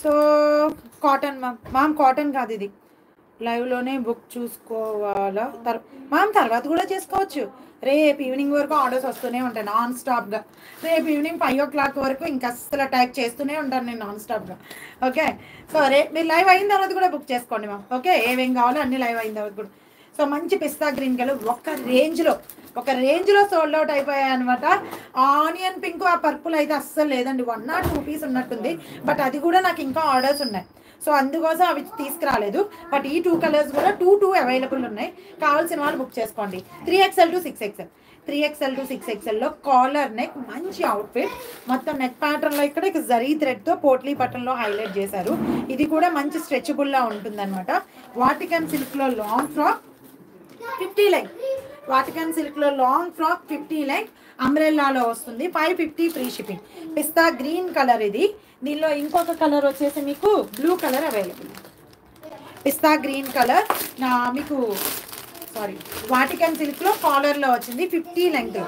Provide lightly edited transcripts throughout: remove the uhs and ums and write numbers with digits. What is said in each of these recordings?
So cotton ma'am cotton కాదు ఇది, లైవ్లోనే బుక్ చూసుకోవాలా? మ్యామ్ తర్వాత కూడా చేసుకోవచ్చు. రేపు ఈవినింగ్ వరకు ఆర్డర్స్ వస్తూనే ఉంటాయి నాన్ స్టాప్గా. రేపు ఈవినింగ్ 5 o'clock వరకు ఇంకా అస్సలు అటాక్ చేస్తూనే ఉంటాను నేను నాన్ స్టాప్గా. ఓకే, సో రేపు మీరు లైవ్ అయిన తర్వాత కూడా బుక్ చేసుకోండి మ్యామ్. ఓకే, ఏమేం కావాలో అన్ని లైవ్ అయిన తర్వాత కూడా. సో మంచి పిస్తా గ్రీన్ కలర్ ఒక రేంజ్లో సోల్డ్ అవుట్ అయిపోయాయి అనమాట. ఆనియన్ పింక్ ఆ పర్పుల్ అయితే అస్సలు లేదండి, 1 or 2 పీస్ ఉన్నట్టుంది. బట్ అది కూడా నాకు ఇంకా ఆర్డర్స్ ఉన్నాయి, సో అందుకోసం అవి తీసుకురాలేదు. బట్ ఈ 2 కలర్స్ కూడా 2 అవైలబుల్ ఉన్నాయి. కావాల్సిన వాళ్ళు బుక్ చేసుకోండి. 3XL to 6XL, 3XL to 6XLలో కాలర్ నెక్ మంచి అవుట్ఫిట్. మొత్తం నెక్ ప్యాటర్న్లో ఇక్కడ జరీ థ్రెడ్తో పోట్లీ బటన్లో హైలైట్ చేశారు. ఇది కూడా మంచి స్ట్రెచబుల్లా ఉంటుంది అనమాట. వాటికన్ సిల్క్లో లాంగ్ ఫ్రాక్ 50 లెంగ్త్, వాటికన్ సిల్క్లో లాంగ్ ఫ్రాక్ 50 లెంగ్త్ అంబ్రెల్లాలో వస్తుంది. 550 free shipping. Pista green colour ఇది. దీనిలో ఇంకొక కలర్ వచ్చేసి మీకు blue colour available. Pista green colour మీకు వాటికన్ సిల్క్లో కాలర్లో వచ్చింది. 50 లెంగ్త్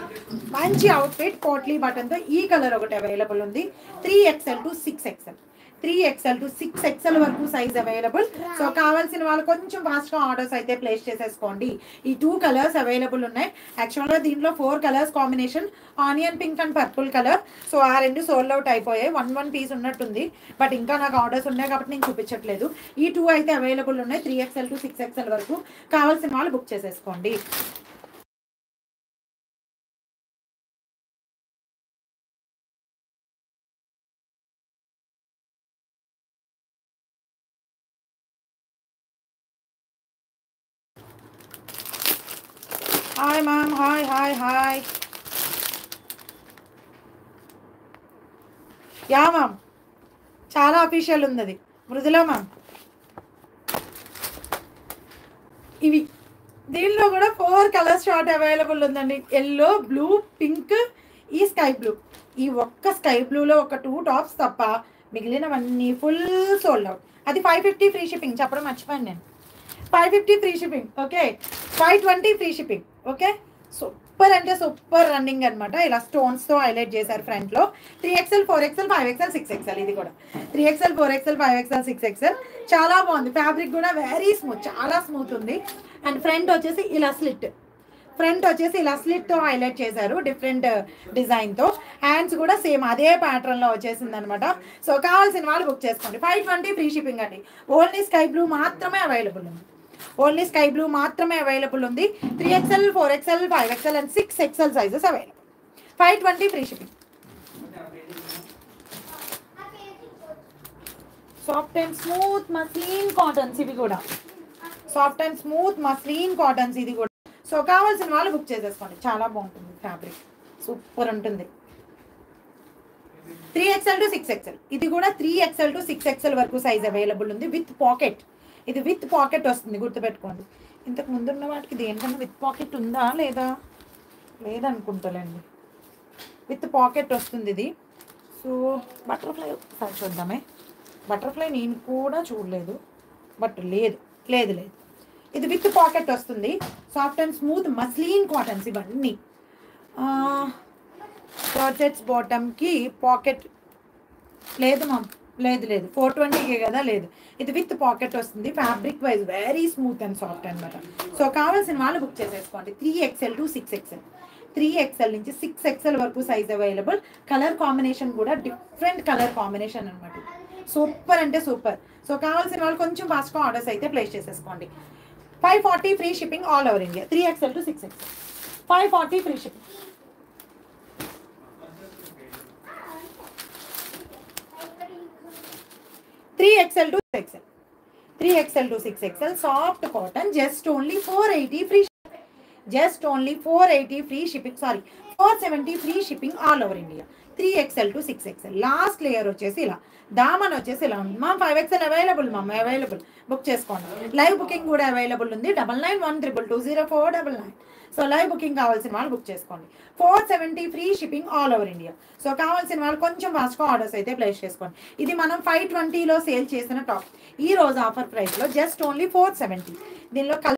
మంచి అవుట్ఫిట్ పోట్లీ బటన్తో. ఈ కలర్ ఒకటి అవైలబుల్ ఉంది. 3XL to 6XL, 3XL to 6XL వరకు సైజ్ అవైలబుల్. సో కావాల్సిన వాళ్ళు కొంచెం ఫాస్ట్గా ఆర్డర్స్ అయితే ప్లేస్ చేసేసుకోండి. ఈ 2 కలర్స్ అవైలబుల్ ఉన్నాయి. యాక్చువల్గా దీంట్లో 4 colours combination, onion pink and purple colour. So ఆ 2 సోల్డ్ అవుట్ అయిపోయాయి. 1 పీస్ ఉన్నట్టుంది, బట్ ఇంకా నాకు ఆర్డర్స్ ఉన్నాయి కాబట్టి నేను చూపించట్లేదు. ఈ 2 అయితే అవైలబుల్ ఉన్నాయి. 3XL to 6XL వరకు కావాల్సిన వాళ్ళు బుక్ చేసేసుకోండి. Hi ma'am, hi hi hi. Yeah ma'am, చాలా అఫీషియల్ ఉంది అది. మృదులా మ్యామ్, ఇవి దీనిలో కూడా 4 కలర్స్ షార్ట్ అవైలబుల్ ఉందండి. ఎల్లో, బ్లూ, పింక్, ఈ స్కై బ్లూ. ఈ ఒక్క స్కై బ్లూలో ఒక 2 టాప్స్ తప్ప మిగిలినవన్నీ ఫుల్ సోల్డ్ అవుట్. అది 550 ఫ్రీ షిప్పింగ్, చెప్పడం మర్చిపోయాను నేను. 550 free shipping. Okay, 520 free shipping. Okay, super అంటే సూపర్ రన్నింగ్ అనమాట. ఇలా స్టోన్స్తో హైలైట్ చేశారు ఫ్రంట్లో. 3XL, 4XL, 5XL, 6XL. ఇది కూడా 3XL, 4XL, 5XL, 6XL. చాలా బాగుంది. ఫ్యాబ్రిక్ కూడా వెరీ స్మూత్, చాలా స్మూత్ ఉంది. అండ్ ఫ్రంట్ వచ్చేసి ఇలా స్లిట్తో హైలైట్ చేశారు డిఫరెంట్ డిజైన్తో. హ్యాండ్స్ కూడా సేమ్ అదే ప్యాటర్న్లో వచ్చేసింది అనమాట. సో కావాల్సిన వాళ్ళు బుక్ చేసుకోండి. 520 ఫ్రీ షిప్పింగ్ అండి. ఓన్లీ స్కై బ్లూ మాత్రమే అవైలబుల్ ఉంది. 3XL, 4XL, 5XL and 6XL sizes available. 520 free shipping. Soft and smooth muslin cottons ఇవి కూడా. ఇది కూడా. సో కావాల్సిన వాళ్ళు బుక్ చేసేసుకోండి. చాలా బాగుంటుంది ఫ్యాబ్రిక్, సూపర్ ఉంటుంది. 3XL to 6XL. ఇది కూడా 3XL to 6XL వరకు సైజ్ అవైలబుల్ ఉంది విత్ పాకెట్. ఇది విత్ పాకెట్ వస్తుంది, గుర్తుపెట్టుకోండి. ఇంతకు ముందున్న వాటికి దేనికన్నా విత్ పాకెట్ ఉందా లేదా, లేదనుకుంటానండి. విత్ పాకెట్ వస్తుంది ఇది. సో బటర్ఫ్లై ఒకసారి చూద్దామే. బటర్ఫ్లై నేను కూడా చూడలేదు, బట్ లేదు. ఇది విత్ పాకెట్ వస్తుంది. Soft and smooth muslin cottons ఇవన్నీ. జార్జెట్స్ బాటమ్కి పాకెట్ లేదు మ్యామ్, లేదు 420కే కదా, లేదు. ఇది విత్ పాకెట్ వస్తుంది. Fabric wise very smooth and soft అనమాట. సో కావాల్సిన వాళ్ళు బుక్ చేసేసుకోండి. 3XL to 6XL, 3XL నుంచి 6XL వరకు సైజ్ అవైలబుల్. కలర్ కాంబినేషన్ కూడా డిఫరెంట్ కలర్ కాంబినేషన్ అనమాట. సూపర్ అంటే సూపర్. సో కావాల్సిన వాళ్ళు కొంచెం ఫాస్ట్గా ఆర్డర్స్ అయితే ప్లేస్ చేసేసుకోండి. 540 free shipping all over India. 3XL to 6XL, 540 free shipping. Three XL to 6XL soft cotton. Just only 480 free, 470 free shipping all over India. 3XL to 6XL. Last layer వచ్చేసి ఇలా, దామన్ వచ్చేసి ఇలా ఉంది. 5XL available book చేసుకోండి. Live booking కూడా available ఉంది. 9912220499. So live booking కావాల్సిన వాళ్ళు బుక్ చేసుకోండి. 470 free shipping all over India. So కావాల్సిన వాళ్ళు కొంచెం ఫాస్ట్గా ఆర్డర్స్ అయితే ప్లేస్ చేసుకోండి. ఇది మనం 520లో సేల్ చేసిన టాప్. ఈ రోజు ఆఫర్ ప్రైస్లో జస్ట్ ఓన్లీ 470. దీనిలో